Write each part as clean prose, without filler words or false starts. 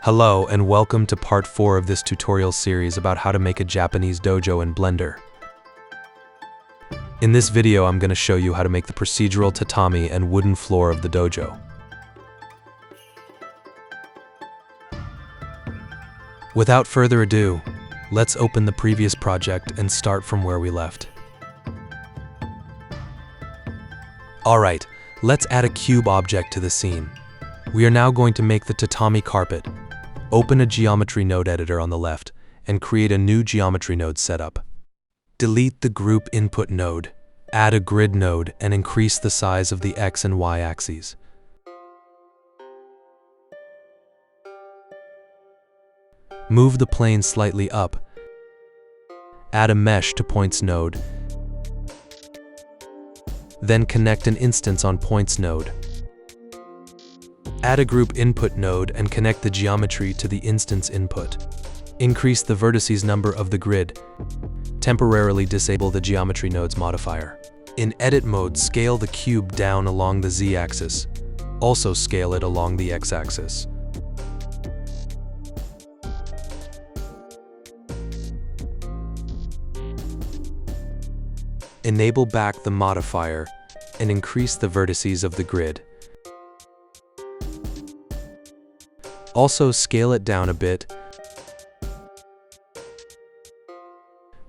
Hello and welcome to part 4 of this tutorial series about how to make a Japanese dojo in Blender. In this video I'm going to show you how to make the procedural tatami and wooden floor of the dojo. Without further ado, let's open the previous project and start from where we left. Alright, let's add a cube object to the scene. We are now going to make the tatami carpet. Open a geometry node editor on the left and create a new geometry node setup. Delete the group input node, add a grid node and increase the size of the X and Y axes. Move the plane slightly up. Add a mesh to points node. Then connect an instance on points node. Add a group input node and connect the geometry to the instance input. Increase the vertices number of the grid. Temporarily disable the geometry node's modifier. In edit mode, scale the cube down along the Z-axis. Also scale it along the X-axis. Enable back the modifier and increase the vertices of the grid. Also scale it down a bit.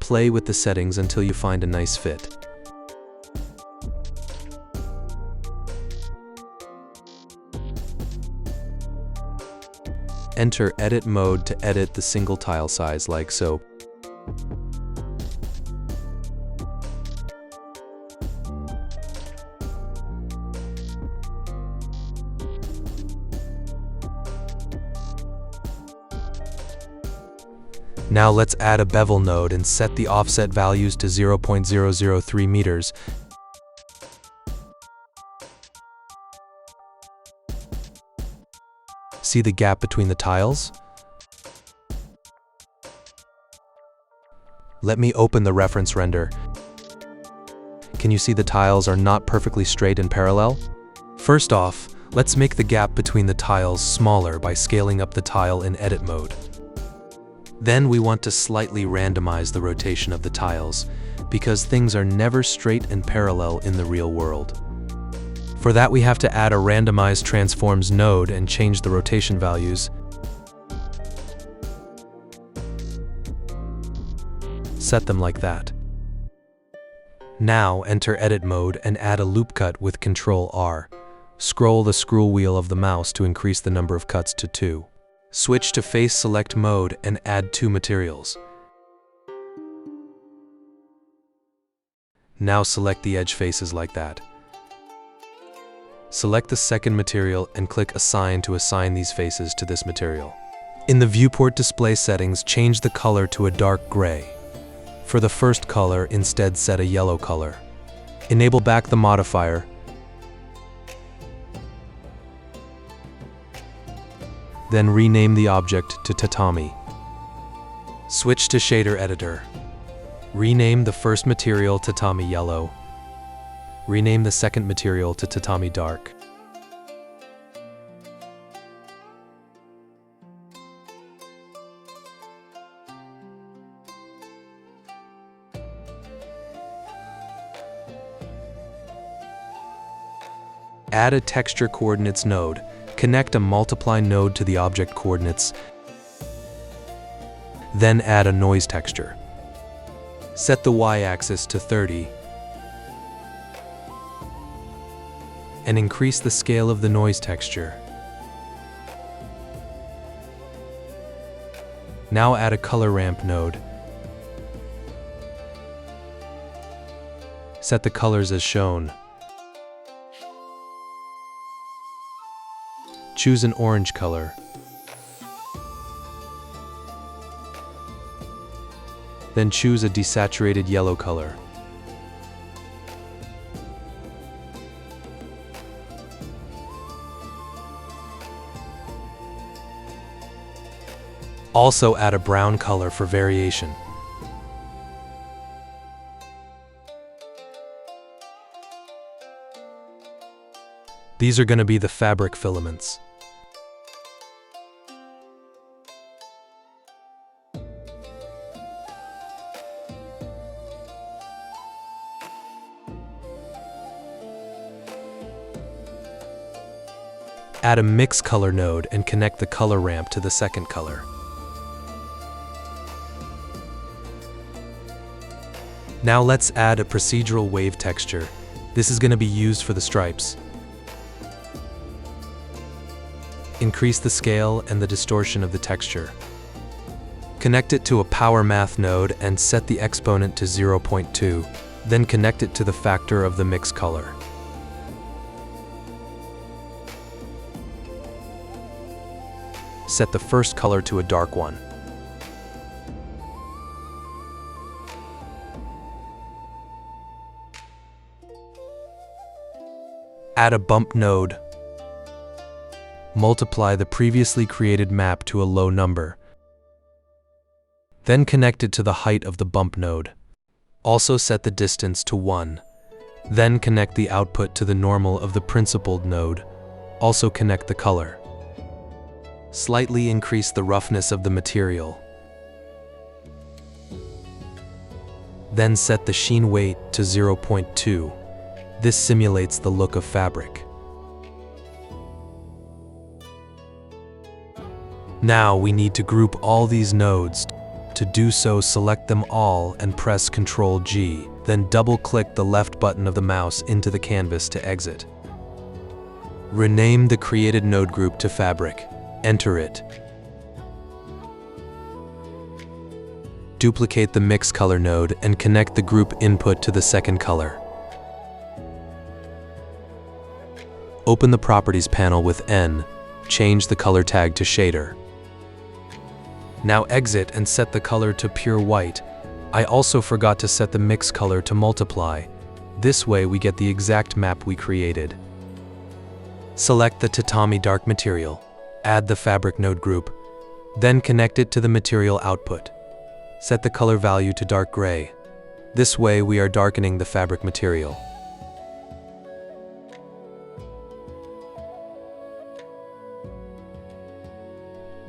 Play with the settings until you find a nice fit. Enter edit mode to edit the single tile size like so. Now let's add a bevel node and set the offset values to 0.003 meters. See the gap between the tiles? Let me open the reference render. Can you see the tiles are not perfectly straight and parallel? First off, let's make the gap between the tiles smaller by scaling up the tile in edit mode. Then we want to slightly randomize the rotation of the tiles, because things are never straight and parallel in the real world. For that we have to add a randomized transforms node and change the rotation values. Set them like that. Now enter edit mode and add a loop cut with Ctrl R. Scroll the scroll wheel of the mouse to increase the number of cuts to 2. Switch to face select mode and add 2 materials. Now select the edge faces like that. Select the second material and click Assign to assign these faces to this material. In the viewport display settings, change the color to a dark gray. For the first color, instead set a yellow color. Enable back the modifier. Then rename the object to Tatami. Switch to Shader Editor. Rename the first material Tatami Yellow. Rename the second material to Tatami Dark. Add a texture coordinates node. Connect a multiply node to the object coordinates. Then add a noise texture. Set the Y-axis to 30 and increase the scale of the noise texture. Now add a color ramp node. Set the colors as shown. Choose an orange color. Then choose a desaturated yellow color. Also add a brown color for variation. These are going to be the fabric filaments. Add a mix color node and connect the color ramp to the second color. Now let's add a procedural wave texture. This is going to be used for the stripes. Increase the scale and the distortion of the texture. Connect it to a power math node and set the exponent to 0.2. Then connect it to the factor of the mix color. Set the first color to a dark one. Add a bump node. Multiply the previously created map to a low number. Then connect it to the height of the bump node. Also set the distance to 1. Then connect the output to the normal of the principled node. Also connect the color. Slightly increase the roughness of the material. Then set the sheen weight to 0.2. This simulates the look of fabric. Now we need to group all these nodes. To do so, select them all and press Ctrl G, then double-click the left button of the mouse into the canvas to exit. Rename the created node group to Fabric. Enter it. Duplicate the mix color node and connect the group input to the second color. Open the Properties panel with N. Change the color tag to Shader. Now exit and set the color to pure white. I also forgot to set the mix color to multiply. This way we get the exact map we created. Select the Tatami dark material. Add the fabric node group. Then connect it to the material output. Set the color value to dark gray. This way we are darkening the fabric material.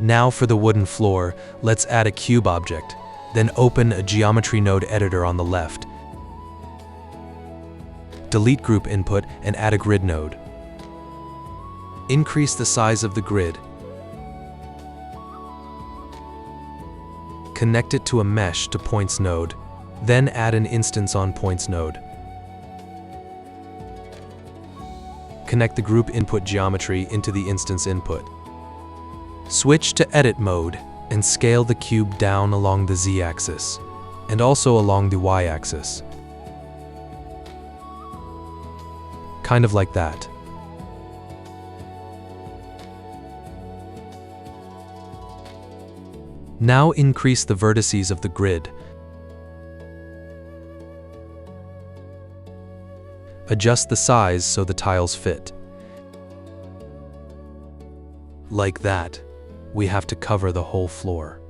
Now for the wooden floor, let's add a cube object. Then open a geometry node editor on the left. Delete group input and add a grid node. Increase the size of the grid. Connect it to a mesh to points node. Then add an instance on points node. Connect the group input geometry into the instance input. Switch to edit mode and scale the cube down along the z-axis and also along the y-axis. Kind of like that. Now increase the vertices of the grid. Adjust the size so the tiles fit. Like that. We have to cover the whole floor.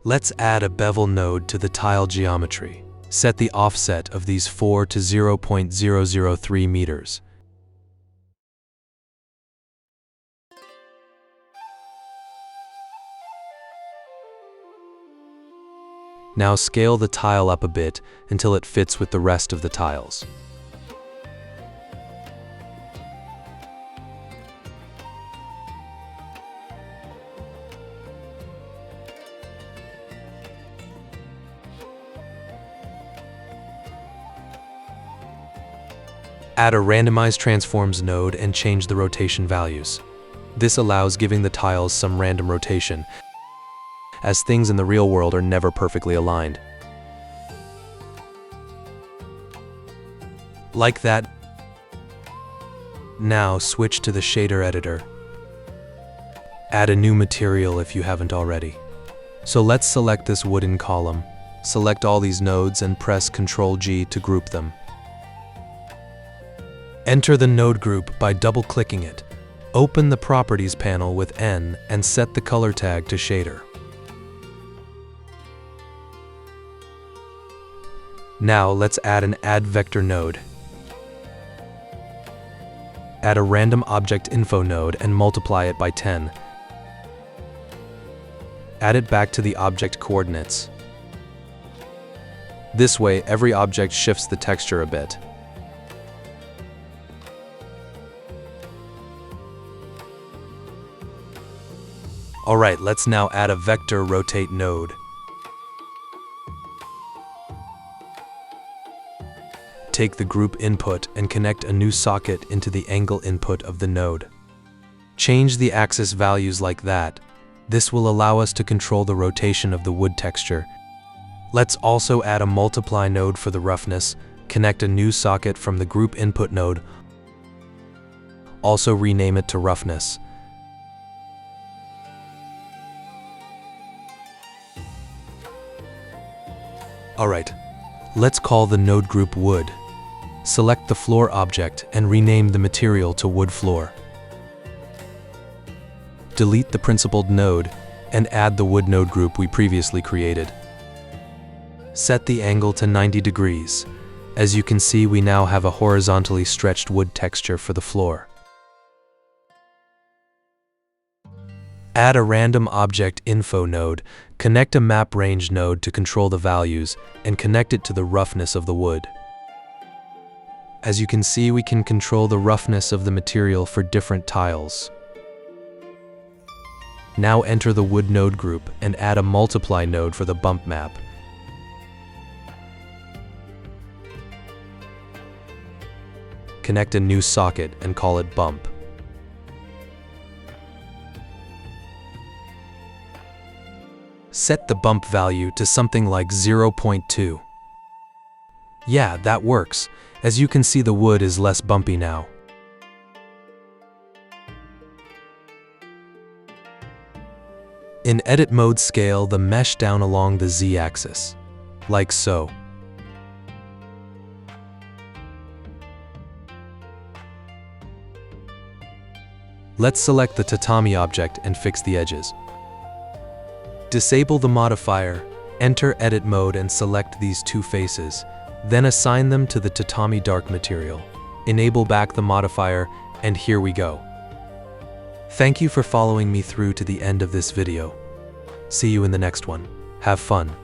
Let's add a bevel node to the tile geometry. Set the offset of these 4 to 0.003 meters. Now scale the tile up a bit until it fits with the rest of the tiles. Add a randomized transforms node and change the rotation values. This allows giving the tiles some random rotation, as things in the real world are never perfectly aligned. Like that. Now switch to the shader editor. Add a new material if you haven't already. So let's select this wooden column. Select all these nodes and press Ctrl G to group them. Enter the node group by double-clicking it. Open the Properties panel with N and set the color tag to Shader. Now let's add an Add Vector node. Add a Random Object Info node and multiply it by 10. Add it back to the object coordinates. This way, every object shifts the texture a bit. Alright, let's now add a vector rotate node. Take the group input and connect a new socket into the angle input of the node. Change the axis values like that. This will allow us to control the rotation of the wood texture. Let's also add a multiply node for the roughness. Connect a new socket from the group input node. Also rename it to roughness. Alright, let's call the node group wood. Select the floor object and rename the material to wood floor. Delete the principled node and add the wood node group we previously created. Set the angle to 90 degrees. As you can see, we now have a horizontally stretched wood texture for the floor. Add a random object info node, connect a map range node to control the values, and connect it to the roughness of the wood. As you can see, we can control the roughness of the material for different tiles. Now enter the wood node group and add a multiply node for the bump map. Connect a new socket and call it bump. Set the bump value to something like 0.2. Yeah, that works. As you can see, the wood is less bumpy now. In edit mode, scale the mesh down along the z-axis, like so. Let's select the Tatami object and fix the edges. Disable the modifier, enter edit mode and select these two faces. Then assign them to the Tatami dark material. Enable back the modifier, and here we go. Thank you for following me through to the end of this video. See you in the next one. Have fun.